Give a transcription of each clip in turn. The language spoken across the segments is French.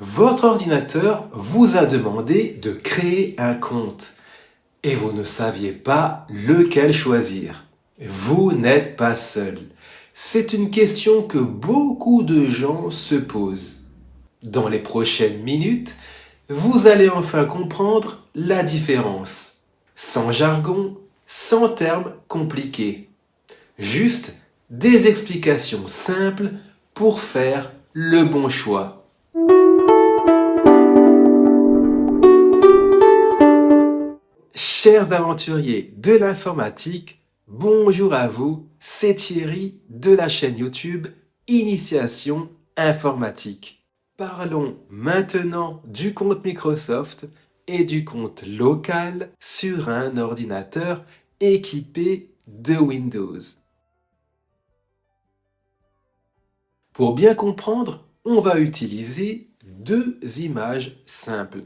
Votre ordinateur vous a demandé de créer un compte et vous ne saviez pas lequel choisir. Vous n'êtes pas seul. C'est une question que beaucoup de gens se posent. Dans les prochaines minutes, vous allez enfin comprendre la différence. Sans jargon, sans termes compliqués. Juste des explications simples pour faire le bon choix. Chers aventuriers de l'informatique, bonjour à vous, c'est Thierry de la chaîne YouTube Initiation Informatique. Parlons maintenant du compte Microsoft et du compte local sur un ordinateur équipé de Windows. Pour bien comprendre, on va utiliser deux images simples.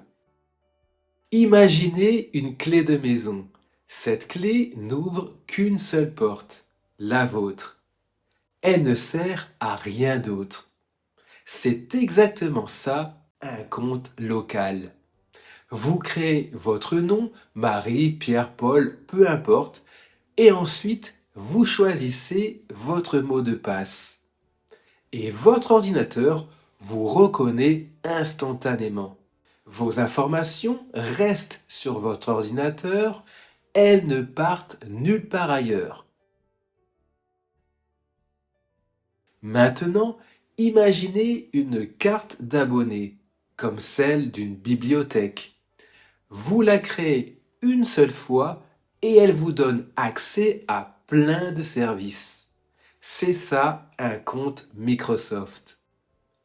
Imaginez une clé de maison. Cette clé n'ouvre qu'une seule porte, la vôtre. Elle ne sert à rien d'autre. C'est exactement ça, un compte local. Vous créez votre nom, Marie, Pierre, Paul, peu importe, et ensuite vous choisissez votre mot de passe. Et votre ordinateur vous reconnaît instantanément. Vos informations restent sur votre ordinateur, elles ne partent nulle part ailleurs. Maintenant, imaginez une carte d'abonné, comme celle d'une bibliothèque. Vous la créez une seule fois et elle vous donne accès à plein de services. C'est ça un compte Microsoft.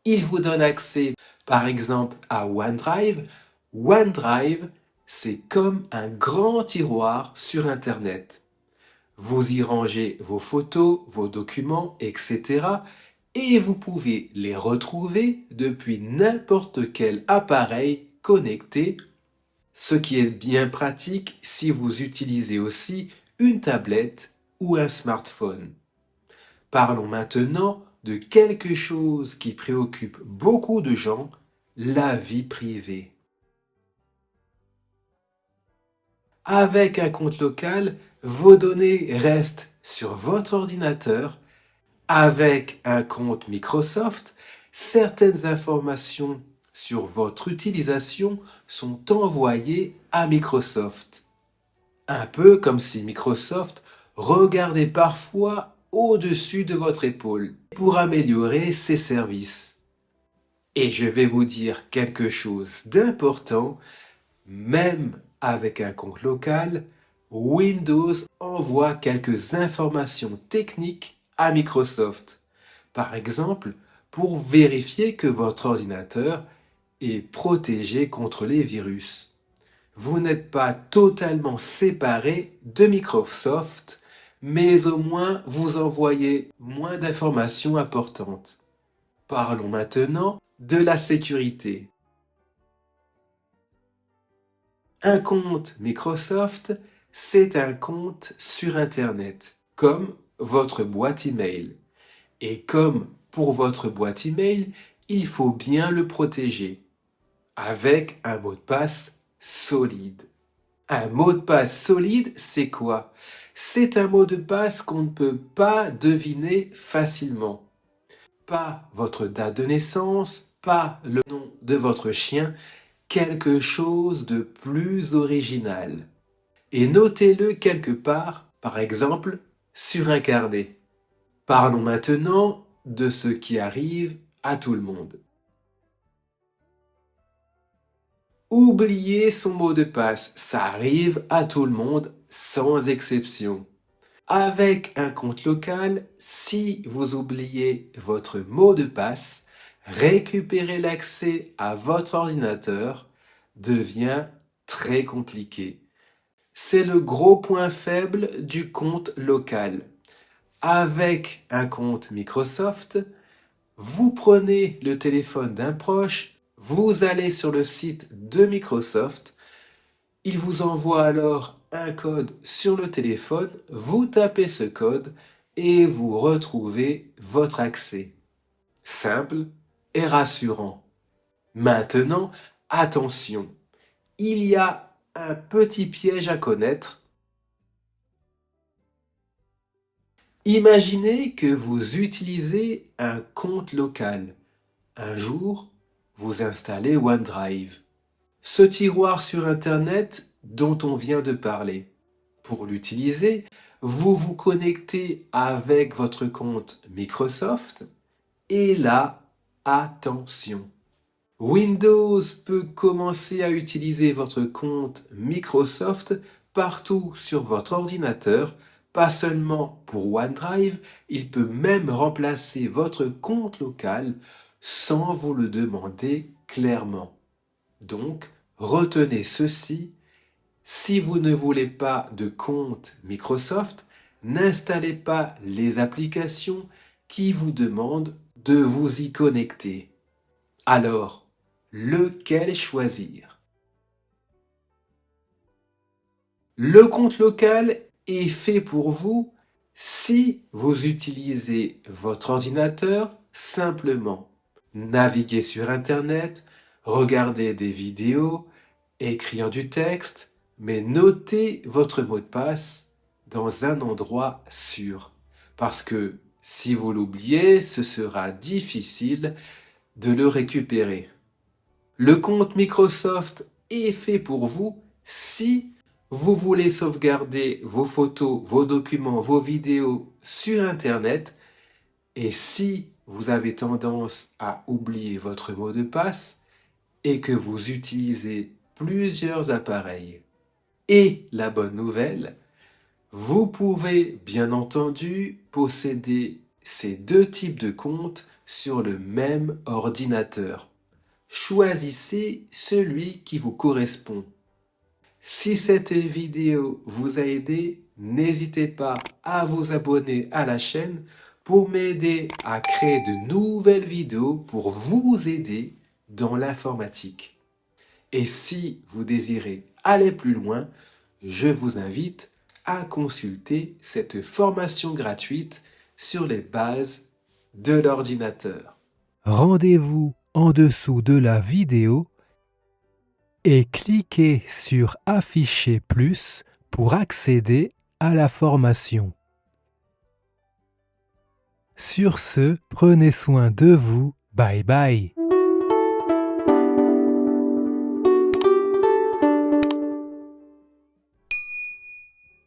Il vous donne accès par exemple à OneDrive. OneDrive, c'est comme un grand tiroir sur Internet. Vous y rangez vos photos, vos documents, etc. Et vous pouvez les retrouver depuis n'importe quel appareil connecté, ce qui est bien pratique si vous utilisez aussi une tablette ou un smartphone. Parlons maintenant de quelque chose qui préoccupe beaucoup de gens, la vie privée. Avec un compte local, vos données restent sur votre ordinateur. Avec un compte Microsoft, certaines informations sur votre utilisation sont envoyées à Microsoft. Un peu comme si Microsoft regardait parfois au-dessus de votre épaule pour améliorer ses services. Et je vais vous dire quelque chose d'important, même avec un compte local, Windows envoie quelques informations techniques à Microsoft. Par exemple, pour vérifier que votre ordinateur est protégé contre les virus. Vous n'êtes pas totalement séparé de Microsoft, mais au moins vous envoyez moins d'informations importantes. Parlons maintenant de la sécurité. Un compte Microsoft, c'est un compte sur Internet, comme votre boîte email. Et comme pour votre boîte email, il faut bien le protéger avec un mot de passe solide. Un mot de passe solide, c'est quoi? C'est un mot de passe qu'on ne peut pas deviner facilement. Pas votre date de naissance, pas le nom de votre chien, quelque chose de plus original. Et notez-le quelque part, par exemple, sur un carnet. Parlons maintenant de ce qui arrive à tout le monde. Oublier son mot de passe, ça arrive à tout le monde sans exception. Avec un compte local, si vous oubliez votre mot de passe, récupérer l'accès à votre ordinateur devient très compliqué. C'est le gros point faible du compte local. Avec un compte Microsoft, vous prenez le téléphone d'un proche, vous allez sur le site de Microsoft, il vous envoie alors un code sur le téléphone, vous tapez ce code et vous retrouvez votre accès. Simple et rassurant. Maintenant, attention, il y a un petit piège à connaître. Imaginez que vous utilisez un compte local. Un jour, vous installez OneDrive, ce tiroir sur Internet dont on vient de parler. Pour l'utiliser, vous vous connectez avec votre compte Microsoft et là, attention. Windows peut commencer à utiliser votre compte Microsoft partout sur votre ordinateur, pas seulement pour OneDrive, il peut même remplacer votre compte local sans vous le demander clairement. Donc, retenez ceci, si vous ne voulez pas de compte Microsoft, n'installez pas les applications qui vous demandent de vous y connecter. Alors, lequel choisir? Le compte local est fait pour vous si vous utilisez votre ordinateur simplement. Naviguer sur Internet, regarder des vidéos, écrire du texte, mais notez votre mot de passe dans un endroit sûr. Parce que si vous l'oubliez, ce sera difficile de le récupérer. Le compte Microsoft est fait pour vous si vous voulez sauvegarder vos photos, vos documents, vos vidéos sur Internet et si vous avez tendance à oublier votre mot de passe et que vous utilisez plusieurs appareils. Et la bonne nouvelle, vous pouvez bien entendu posséder ces deux types de comptes sur le même ordinateur. Choisissez celui qui vous correspond. Si cette vidéo vous a aidé, n'hésitez pas à vous abonner à la chaîne pour m'aider à créer de nouvelles vidéos pour vous aider dans l'informatique. Et si vous désirez aller plus loin, je vous invite à consulter cette formation gratuite sur les bases de l'ordinateur. Rendez-vous en dessous de la vidéo et cliquez sur Afficher plus pour accéder à la formation. Sur ce, prenez soin de vous. Bye bye.